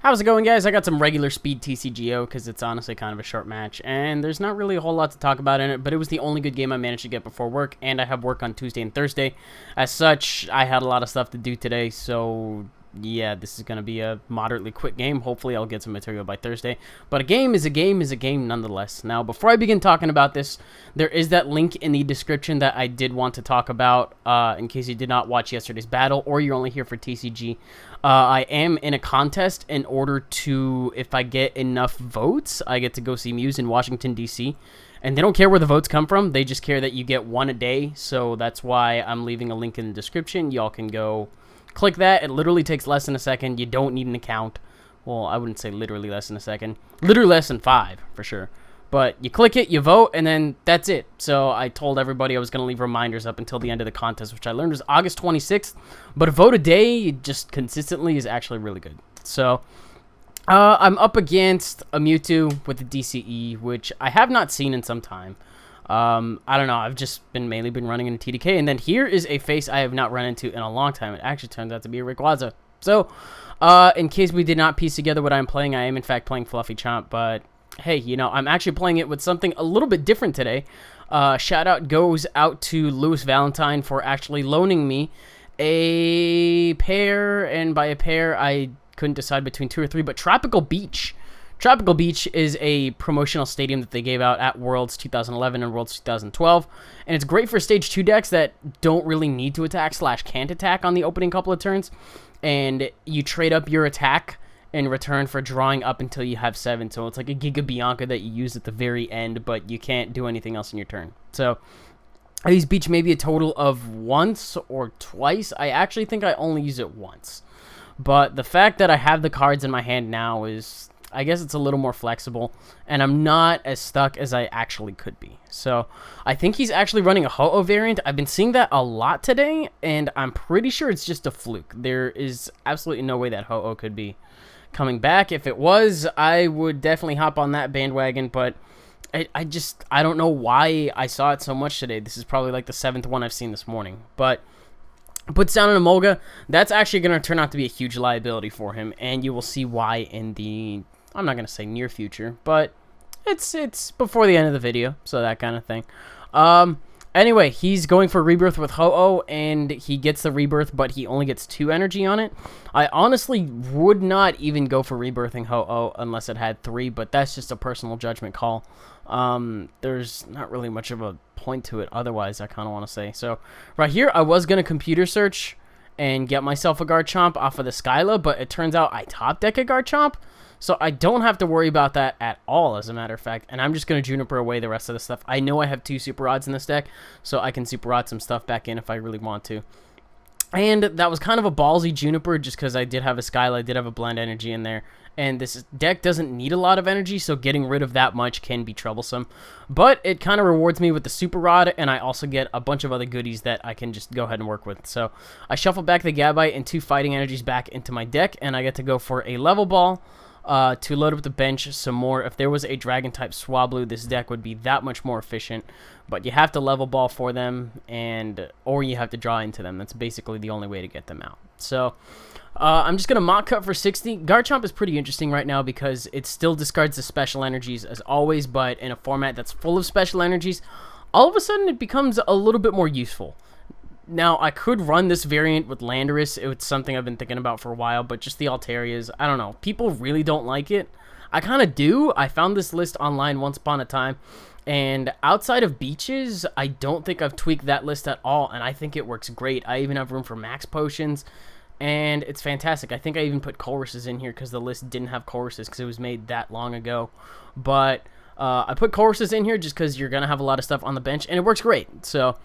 How's it going, guys? I got some regular speed TCGO because it's honestly kind of a short match, and there's not really a whole lot to talk about in it, but it was the only good game I managed to get before work, and I have work on Tuesday and Thursday. As such, I had a lot of stuff to do today, so yeah, this is going to be a moderately quick game. Hopefully, I'll get some material by Thursday, but a game is a game is a game nonetheless. Now, before I begin talking about this, there is that link in the description that I did want to talk about in case you did not watch yesterday's battle or you're only here for TCG. I am in a contest in order to, if I get enough votes, I get to go see Muse in Washington, D.C., and they don't care where the votes come from. They just care that you get one a day, so that's why I'm leaving a link in the description. Y'all can go click that. It literally takes less than a second. You don't need an account. Well, I wouldn't say literally less than a second. Literally less than 5, for sure. But you click it, you vote, and then that's it. So I told everybody I was going to leave reminders up until the end of the contest, which I learned was August 26th. But a vote a day, just consistently, is actually really good. So I'm up against a Mewtwo with the DCE, which I have not seen in some time. I don't know. I've just mainly been running into TDK. And then here is a face I have not run into in a long time. It actually turns out to be a Rayquaza. So in case we did not piece together what I'm playing, I am in fact playing Fluffychomp, but hey, you know, I'm actually playing it with something a little bit different today. Shout out goes out to Lewis Valentine for actually loaning me a pair, and by a pair, I couldn't decide between 2 or 3, but Tropical Beach. Tropical Beach is a promotional stadium that they gave out at Worlds 2011 and Worlds 2012, and it's great for Stage 2 decks that don't really need to attack / can't attack on the opening couple of turns, and you trade up your attack in return for drawing up until you have 7. So it's like a Giga Bianca that you use at the very end, but you can't do anything else in your turn. So these beach maybe a total of once or twice. I actually think I only use it once. But the fact that I have the cards in my hand now is, I guess it's a little more flexible, and I'm not as stuck as I actually could be. So I think he's actually running a Ho-Oh variant. I've been seeing that a lot today, and I'm pretty sure it's just a fluke. There is absolutely no way that Ho-Oh could be coming back. If it was, I would definitely hop on that bandwagon, but I don't know why I saw it so much today. This is probably like the 7th one I've seen this morning. But puts down an Emolga. That's actually going to turn out to be a huge liability for him, and you will see why in the, I'm not going to say near future, but it's before the end of the video, so that kind of thing. Anyway, he's going for Rebirth with Ho-Oh, and he gets the Rebirth, but he only gets 2 energy on it. I honestly would not even go for Rebirthing Ho-Oh unless it had 3, but that's just a personal judgment call. There's not really much of a point to it otherwise, I kind of want to say. So, right here, I was going to computer search and get myself a Garchomp off of the Skyla, but it turns out I top deck a Garchomp, so I don't have to worry about that at all, as a matter of fact, and I'm just going to Juniper away the rest of the stuff. I know I have 2 Super Rods in this deck, so I can Super Rod some stuff back in if I really want to. And that was kind of a ballsy Juniper, just because I did have a Skyla, I did have a Blend Energy in there, and this deck doesn't need a lot of energy, so getting rid of that much can be troublesome. But it kind of rewards me with the Super Rod, and I also get a bunch of other goodies that I can just go ahead and work with. So I shuffle back the Gabite and 2 Fighting Energies back into my deck, and I get to go for a Level Ball to load up the bench some more. If there was a Dragon-type Swablu, this deck would be that much more efficient. But you have to Level Ball for them, or you have to draw into them. That's basically the only way to get them out. So I'm just going to Mock Cut for 60. Garchomp is pretty interesting right now because it still discards the special energies as always, but in a format that's full of special energies, all of a sudden it becomes a little bit more useful. Now, I could run this variant with Landorus. It's something I've been thinking about for a while, but just the Altarias, I don't know. People really don't like it. I kind of do. I found this list online once upon a time, and outside of Beaches, I don't think I've tweaked that list at all, and I think it works great. I even have room for Max Potions, and it's fantastic. I think I even put Choruses in here because the list didn't have Choruses because it was made that long ago. But I put Choruses in here just because you're going to have a lot of stuff on the bench, and it works great. So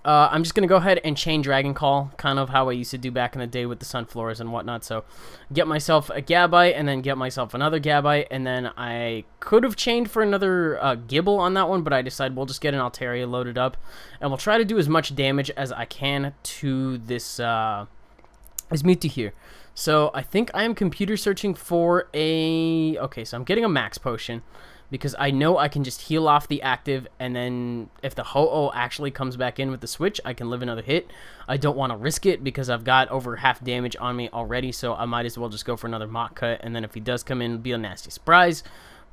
I'm just going to go ahead and chain Dragon Call, kind of how I used to do back in the day with the Sunflowers and whatnot. So get myself a Gabite, and then get myself another Gabite, and then I could have chained for another Gibble on that one, but I decided we'll just get an Altaria loaded up, and we'll try to do as much damage as I can to this Mewtwo here. So I think I am computer searching for a... Okay, so I'm getting a max potion because I know I can just heal off the active, and then if the Ho-Oh actually comes back in with the switch, I can live another hit. I don't want to risk it because I've got over half damage on me already, so I might as well just go for another Mach Cut, and then if he does come in, it'll be a nasty surprise.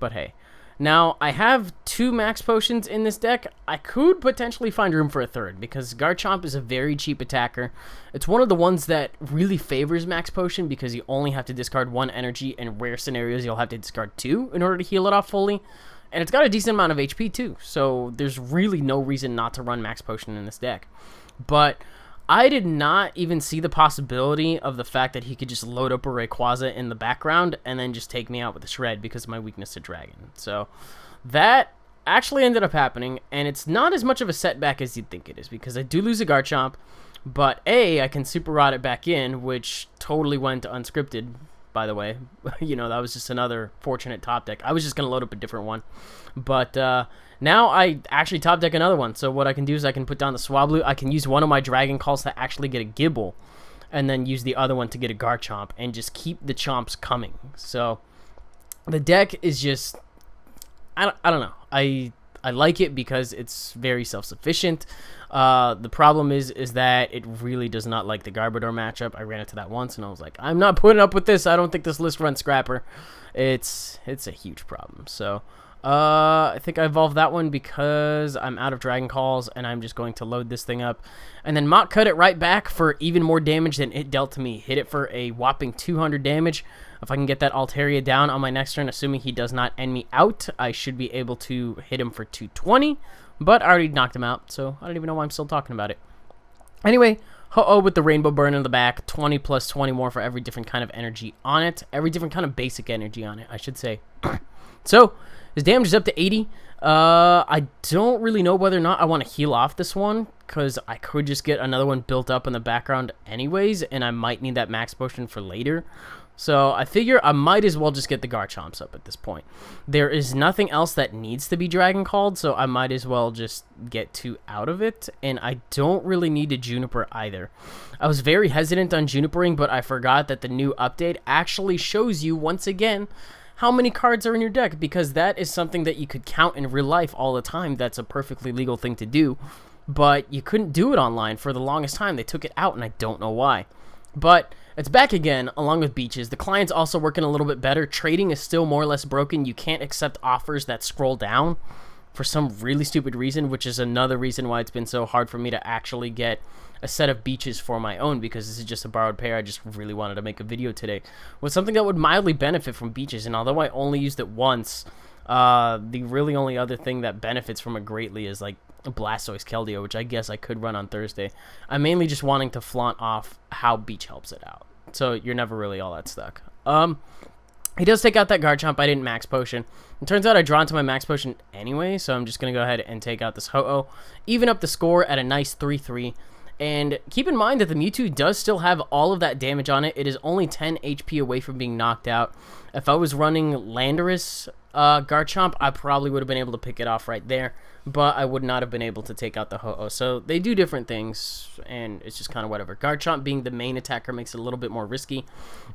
But hey. Now, I have 2 max potions in this deck. I could potentially find room for a third, because Garchomp is a very cheap attacker. It's one of the ones that really favors max potion, because you only have to discard 1 energy, and in rare scenarios, you'll have to discard 2 in order to heal it off fully. And it's got a decent amount of HP, too, so there's really no reason not to run max potion in this deck. But I did not even see the possibility of the fact that he could just load up a Rayquaza in the background and then just take me out with a Shred because of my weakness to Dragon. So that actually ended up happening, and it's not as much of a setback as you'd think it is, because I do lose a Garchomp, but A, I can Super Rod it back in, which totally went unscripted, by the way. You know, that was just another fortunate top deck. I was just going to load up a different one. But now I actually top deck another one. So what I can do is I can put down the Swablu. I can use one of my Dragon Calls to actually get a Gibble, and then use the other one to get a Garchomp, and just keep the Chomps coming. So the deck is just... I don't know. I like it because it's very self-sufficient. The problem is that it really does not like the Garbodor matchup. I ran into that once, and I was like, I'm not putting up with this. I don't think this list runs Scrapper. It's a huge problem. So I think I evolved that one because I'm out of Dragon Calls, and I'm just going to load this thing up. And then Mach Cut it right back for even more damage than it dealt to me. Hit it for a whopping 200 damage. If I can get that Altaria down on my next turn, assuming he does not end me out, I should be able to hit him for 220. But I already knocked him out, so I don't even know why I'm still talking about it. Anyway, Ho-Oh with the Rainbow Burn in the back. 20 plus 20 more for every different kind of energy on it. Every different kind of basic energy on it, I should say. So, his damage is up to 80. I don't really know whether or not I want to heal off this one, because I could just get another one built up in the background anyways, and I might need that max potion for later. So I figure I might as well just get the Garchomps up at this point. There is nothing else that needs to be Dragon Called, so I might as well just get 2 out of it. And I don't really need to Juniper either. I was very hesitant on Junipering, but I forgot that the new update actually shows you, once again, how many cards are in your deck, because that is something that you could count in real life all the time. That's a perfectly legal thing to do, but you couldn't do it online for the longest time. They took it out, and I don't know why. But it's back again, along with Beaches. The client's also working a little bit better. Trading is still more or less broken. You can't accept offers that scroll down for some really stupid reason, which is another reason why it's been so hard for me to actually get a set of Beaches for my own, because this is just a borrowed pair. I just really wanted to make a video today with something that would mildly benefit from Beaches, and although I only used it once, the really only other thing that benefits from it greatly is like Blastoise Keldeo, which I guess I could run on Thursday. I'm mainly just wanting to flaunt off how Beach helps it out, so you're never really all that stuck. He does take out that Garchomp. I didn't max potion. It turns out I draw into my max potion anyway, so I'm just going to go ahead and take out this Ho-Oh. Even up the score at a nice 3-3. And keep in mind that the Mewtwo does still have all of that damage on it. It is only 10 HP away from being knocked out. If I was running Landorus Garchomp, I probably would have been able to pick it off right there, but I would not have been able to take out the Ho-Oh. So they do different things, and it's just kind of whatever. Garchomp being the main attacker makes it a little bit more risky,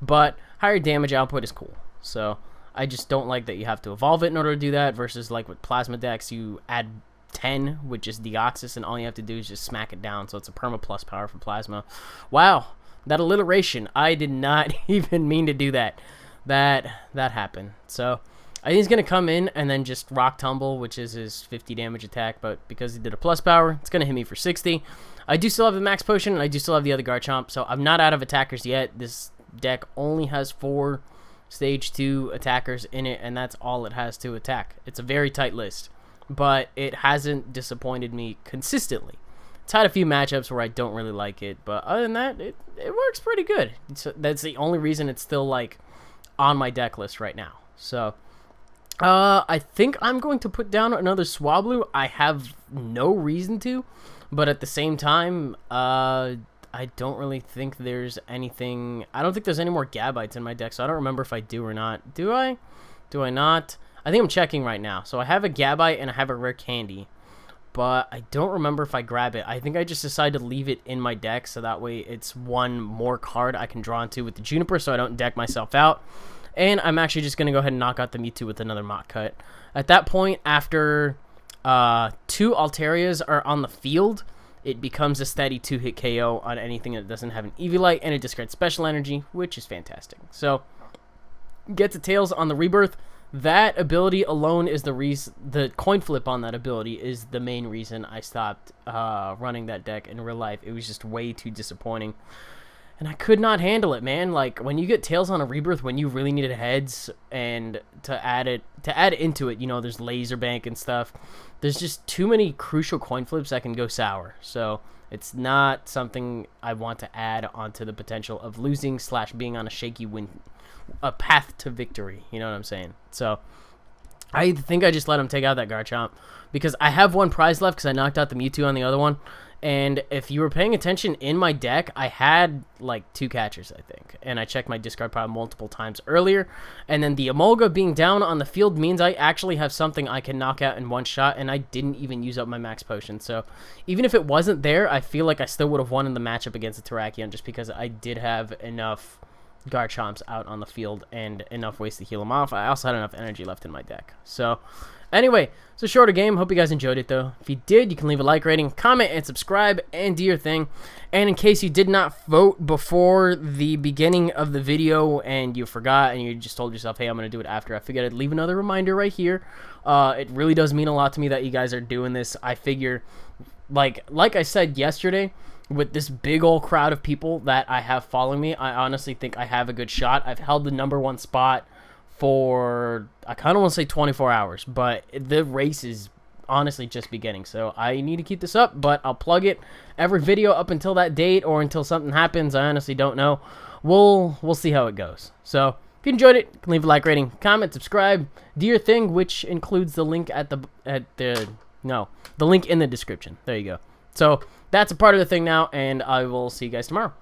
but higher damage output is cool. So I just don't like that you have to evolve it in order to do that, versus like with Plasma decks, you add 10 with just Deoxys, and all you have to do is just smack it down, so it's a perma plus power for Plasma. Wow, that alliteration, I did not even mean to do that. That happened. So I think he's going to come in and then just Rock Tumble, which is his 50 damage attack, but because he did a plus power, it's going to hit me for 60. I do still have the max potion, and I do still have the other Garchomp, so I'm not out of attackers yet. This deck only has 4 stage 2 attackers in it, and that's all it has to attack. It's a very tight list, but it hasn't disappointed me consistently. It's had a few matchups where I don't really like it, but other than that, it works pretty good. That's the only reason it's still like on my deck list right now. So I think I'm going to put down another Swablu. I have no reason to, but at the same time, I don't really think there's anything... I don't think there's any more Gabites in my deck, so I don't remember if I do or not. Do I? Do I not? I think I'm checking right now. So I have a Gabite and I have a Rare Candy. but I don't remember if I grab it. I think I just decided to leave it in my deck, so that way it's one more card I can draw into with the Juniper, so I don't deck myself out. And I'm actually just going to go ahead and knock out the Mewtwo with another Mach Cut. At that point, after 2 Altarias are on the field, it becomes a steady 2-hit KO on anything that doesn't have an Eviolite, and it discards Special Energy, which is fantastic. So, get to Tails on the Rebirth. That ability alone is the reason. The coin flip on that ability is the main reason I stopped running that deck in real life. It was just way too disappointing. And I could not handle it, man. Like, when you get Tails on a Rebirth, when you really needed heads, and to add into it, you know, there's Laser Bank and stuff. There's just too many crucial coin flips that can go sour. So, it's not something I want to add onto the potential of losing / being on a shaky win, a path to victory. You know what I'm saying? So, I think I just let him take out that Garchomp, because I have one prize left because I knocked out the Mewtwo on the other one. And if you were paying attention in my deck, I had like 2 catchers, I think. And I checked my discard pile multiple times earlier. And then the Emolga being down on the field means I actually have something I can knock out in one shot. And I didn't even use up my max potion. So even if it wasn't there, I feel like I still would have won in the matchup against the Terrakion, just because I did have enough Garchomps out on the field and enough ways to heal them off. I also had enough energy left in my deck. So anyway, it's a shorter game. Hope you guys enjoyed it, though. If you did, you can leave a like rating, comment, and subscribe, and do your thing. And in case you did not vote before the beginning of the video and you forgot and you just told yourself, hey, I'm going to do it after, I figured I'd leave another reminder right here. It really does mean a lot to me that you guys are doing this. I figure, like I said yesterday, with this big old crowd of people that I have following me, I honestly think I have a good shot. I've held the #1 spot for, I kind of want to say 24 hours, but the race is honestly just beginning, so I need to keep this up. But I'll plug it every video up until that date, or until something happens. I honestly don't know. We'll see how it goes. So if you enjoyed it, you can leave a like rating, comment, subscribe, do your thing, which includes the link the link in the description. There you go. So that's a part of the thing now, and I will see you guys tomorrow.